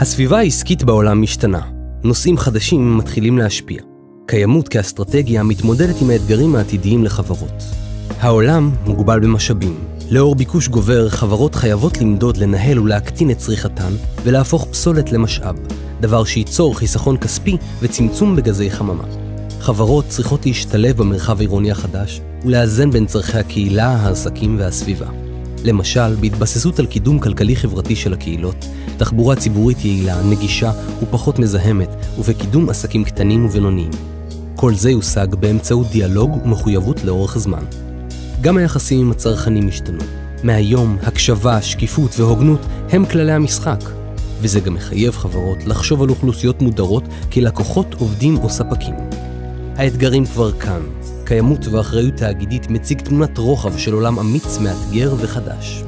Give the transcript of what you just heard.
הסביבה העסקית בעולם משתנה. נושאים חדשים מתחילים להשפיע. קיימות כאסטרטגיה מתמודדת עם האתגרים העתידיים לחברות. העולם מוגבל במשאבים. לאור ביקוש גובר, חברות חייבות למדוד, לנהל ולהקטין את צריכתן ולהפוך פסולת למשאב, דבר שייצור חיסכון כספי וצמצום בגזי חממה. חברות צריכות להשתלב במרחב העירוני החדש ולאזן בין צורכי הקהילה, העסקים והסביבה. למשל, בהתבססות על קידום כלכלי-חברתי של הקהילות, תחבורה ציבורית יעילה, נגישה ופחות מזהמת, ובקידום עסקים קטנים ובינוניים. כל זה יושג באמצעות דיאלוג ומחויבות לאורך זמן. גם היחסים עם הצרכנים השתנו. מהיום, הקשבה, שקיפות והוגנות הם כללי המשחק. וזה גם מחייב חברות לחשוב על אוכלוסיות מודרות כלקוחות, עובדים או ספקים. האתגרים כבר כאן. קיימות ואחריות תאגידית מציג תמונת רוחב של עולם אמיץ, מאתגר וחדש.